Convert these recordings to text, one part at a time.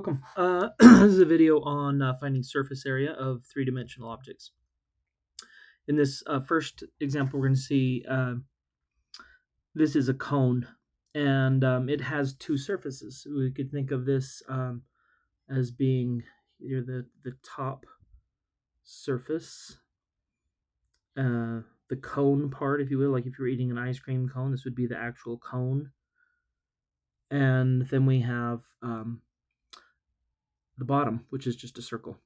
Welcome. This is a video on finding surface area of three-dimensional objects. In this first example, we're going to see this is a cone, and it has two surfaces. We could think of this as being here the top surface, the cone part, if you will. Like if you're eating an ice cream cone, this would be the actual cone. And then we have the bottom, which is just a circle.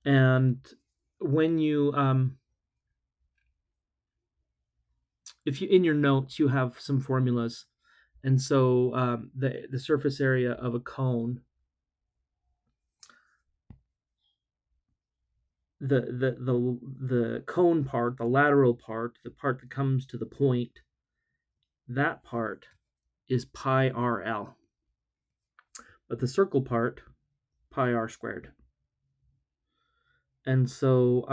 And when you if you in your notes you have some formulas, and so the surface area of a cone, the cone part, the lateral part, the part that comes to the point, that part is pi RL, but the circle part, pi r squared. And so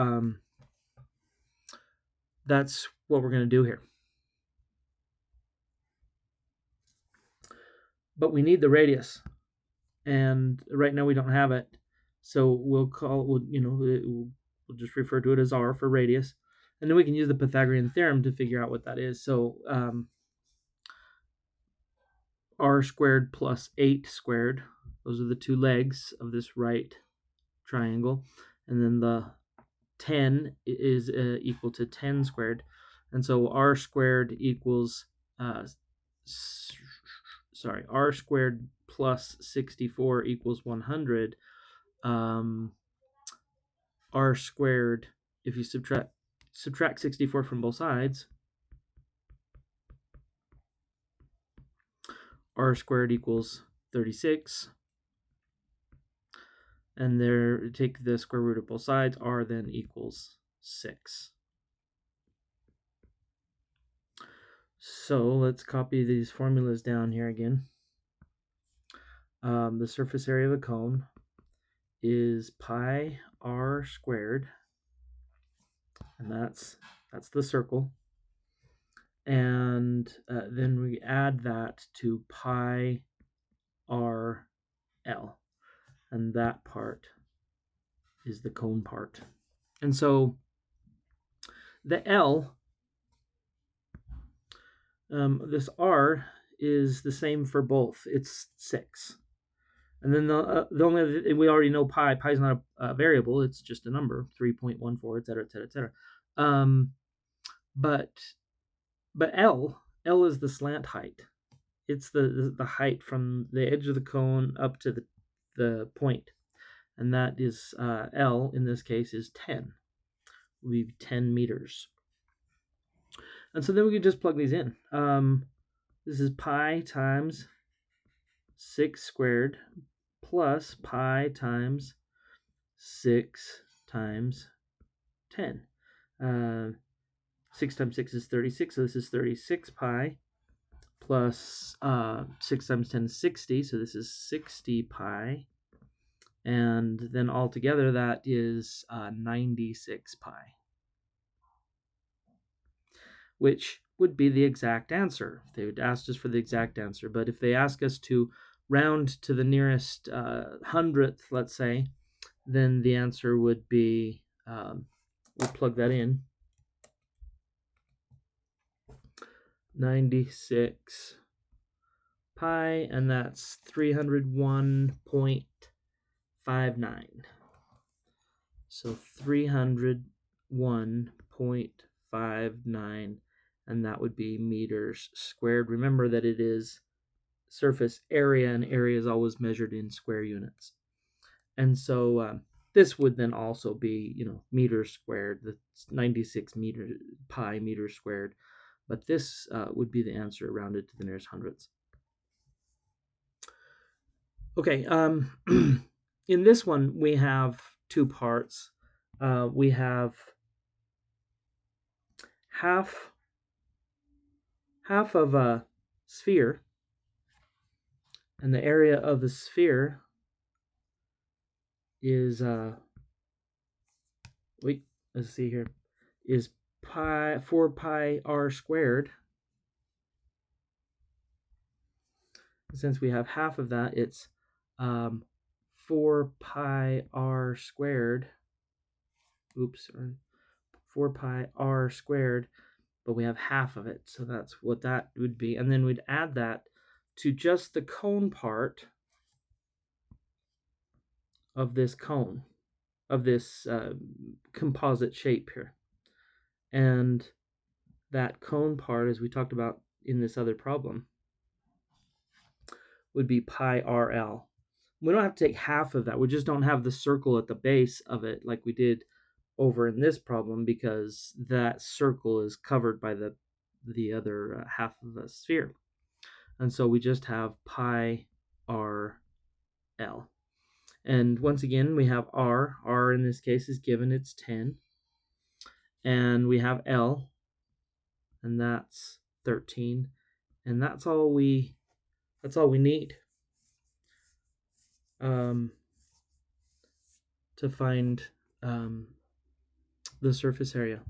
that's what we're going to do here. But we need the radius, and right now we don't have it, so we'll just refer to it as r for radius, and then we can use the Pythagorean theorem to figure out what that is. So r squared plus 8 squared, those are the two legs of this right triangle, and then the 10 is equal to 10 squared, and so r squared equals r squared plus 64 equals 100. R squared, if you subtract 64 from both sides, r squared equals 36. And there, take the square root of both sides, r then equals 6. So let's copy these formulas down here again. The surface area of a cone is pi r squared, and that's the circle. And then we add that to pi r l, and that part is the cone part. And so the L, this R is the same for both. It's 6. And then the only other, we already know pi is not a variable, it's just a number, 3.14, et cetera, et cetera, et cetera. But L is the slant height. It's the height from the edge of the cone up to the point. And that is, L in this case is 10. Will be 10 meters. And so then we can just plug these in. This is pi times 6 squared plus pi times 6 times 10. 6 times 6 is 36, so this is 36 pi plus 6 times 10 is 60, so this is 60 pi. And then altogether that is 96 pi, which would be the exact answer. They would ask us for the exact answer, but if they ask us to round to the nearest hundredth, let's say, then the answer would be, we'll plug that in, 96 pi, and that's 301.59. So 301.59, and that would be meters squared. Remember that it is surface area, and area is always measured in square units. And so this would then also be, meters squared. That's 96 pi meters squared. But this would be the answer rounded to the nearest hundredths. Okay, in this one we have two parts. We have half of a sphere, and the area of the sphere is let's see here, is 4 pi r squared. since we have half of that, it's 4 pi r squared. Oops, 4 pi r squared, but we have half of it, so that's what that would be. And then we'd add that to just the cone part of this cone, of this composite shape here. And that cone part, as we talked about in this other problem, would be pi RL. We don't have to take half of that. We just don't have the circle at the base of it like we did over in this problem, because that circle is covered by the other half of the sphere. And so we just have pi RL. And once again, we have R. R in this case is given, it's 10. And we have L, and that's 13. And that's all we need to find the surface area.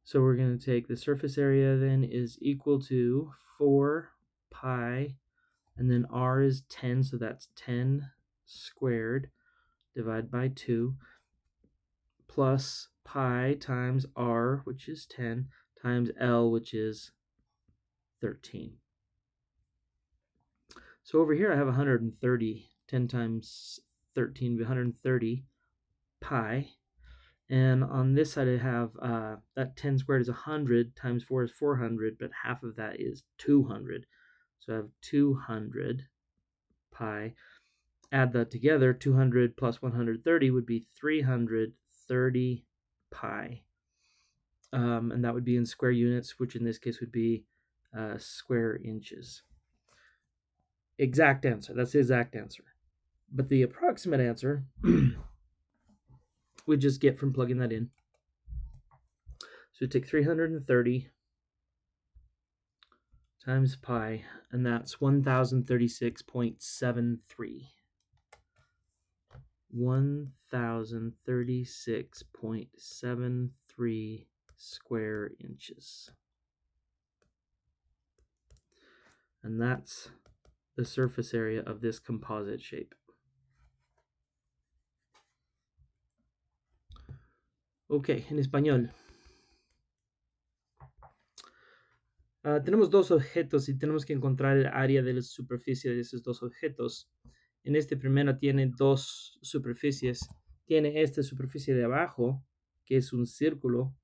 So we're going to take the surface area then is equal to 4 pi, and then R is 10, so that's 10 squared divided by 2, plus pi times R, which is 10, times L, which is 13. So over here I have 130. 10 times 13 would be 130 pi. And on this side I have that 10 squared is 100, times 4 is 400, but half of that is 200. So I have 200 pi. Add that together, 200 plus 130 would be 330 pi. And that would be in square units, which in this case would be square inches. Exact answer. That's the exact answer. But the approximate answer we just get from plugging that in. So we take 330 times pi, and that's 1036.73. 1036.73 square inches. And that's the surface area of this composite shape. Ok, en español. Tenemos dos objetos y tenemos que encontrar el área de la superficie de esos dos objetos. En este primero tiene dos superficies. Tiene esta superficie de abajo, que es un círculo,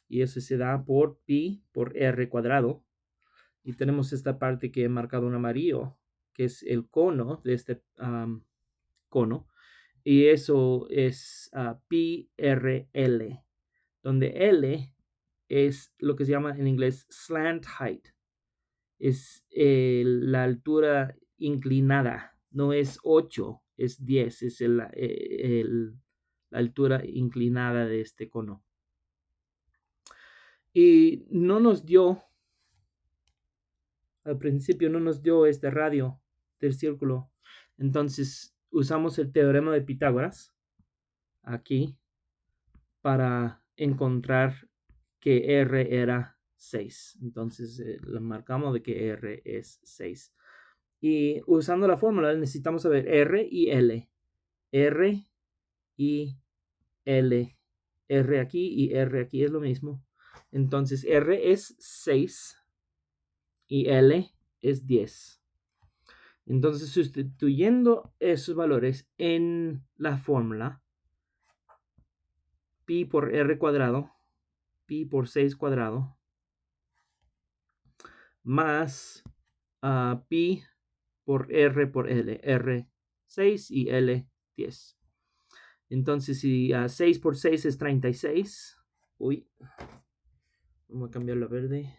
y eso se da por pi por r cuadrado. Y tenemos esta parte que he marcado en amarillo, que es el cono de este cono. Y eso es pi r L, donde L es lo que se llama en inglés slant height. Es la altura inclinada. No es 8, es 10. Es la altura inclinada de este cono. Y no nos dio, al principio no nos dio este radio del círculo. Entonces usamos el teorema de Pitágoras aquí para encontrar que R era 6. Entonces lo marcamos de que R es 6. Y usando la fórmula necesitamos saber R y L. R y L. R aquí y R aquí es lo mismo. Entonces R es 6 y L es 10. Entonces sustituyendo esos valores en la fórmula, pi por r cuadrado, pi por 6 cuadrado, más pi por L, R 6 y L 10. Entonces si 6 por 6 es 36, uy, vamos a cambiarlo a verde.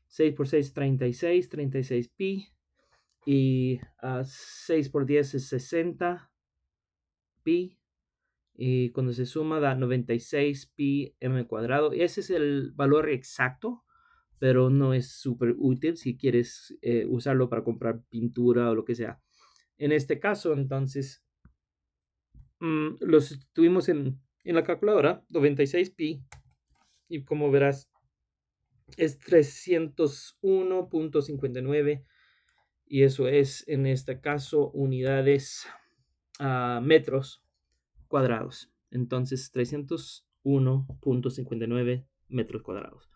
6 por 6 es 36, 36 pi, y 6 por 10 es 60 pi, y cuando se suma da 96 pi m cuadrado. Ese es el valor exacto, pero no es súper útil si quieres usarlo para comprar pintura o lo que sea. En este caso, entonces, lo sustituimos en la calculadora, 96 pi, y como verás, es 301.59 y eso es en este caso unidades metros cuadrados. Entonces 301.59 metros cuadrados.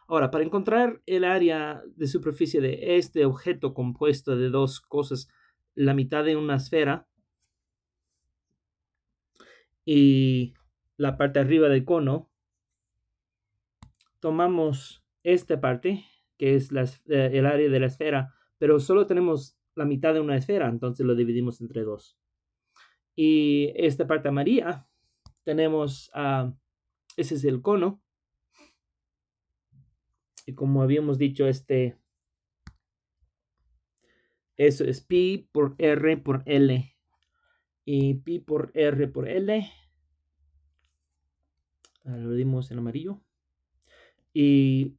Ahora, para encontrar el área de superficie de este objeto compuesto de dos cosas, la mitad de una esfera y la parte arriba del cono, tomamos esta parte, que es el área de la esfera, pero solo tenemos la mitad de una esfera, entonces lo dividimos entre dos. Y esta parte amarilla, tenemos, ese es el cono, y como habíamos dicho, eso es pi por r por L. Y pi por r por L, lo dimos en amarillo. Y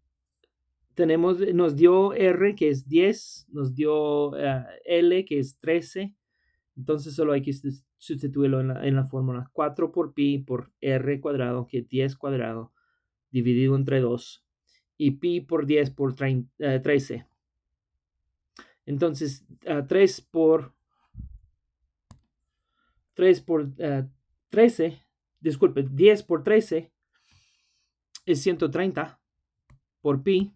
nos dio r, que es 10, nos dio L, que es 13. Entonces solo hay que sustituirlo en la fórmula. 4 por pi por r cuadrado, que es 10 cuadrado, dividido entre 2. Y pi por 10 por 13. Entonces, 3 por 13, disculpe, 10 por 13 es 130 por pi.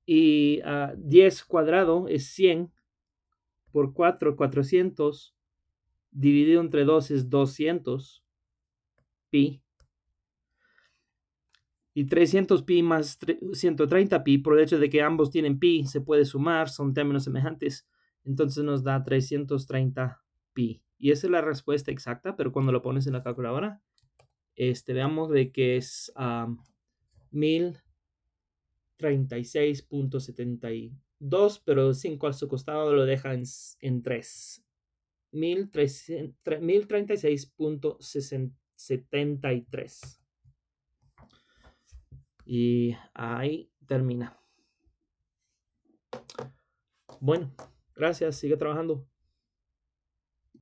Y 10 cuadrado es 100 por 4, 400. Dividido entre 2 es 200 pi. Y 300 pi más 130 pi, por el hecho de que ambos tienen pi, se puede sumar, son términos semejantes. Entonces nos da 330 pi. Y esa es la respuesta exacta, pero cuando lo pones en la calculadora, veamos de que es 1036.72, pero 5 al su costado lo deja en 3. 1036.73. Y ahí termina. Bueno, gracias, sigue trabajando.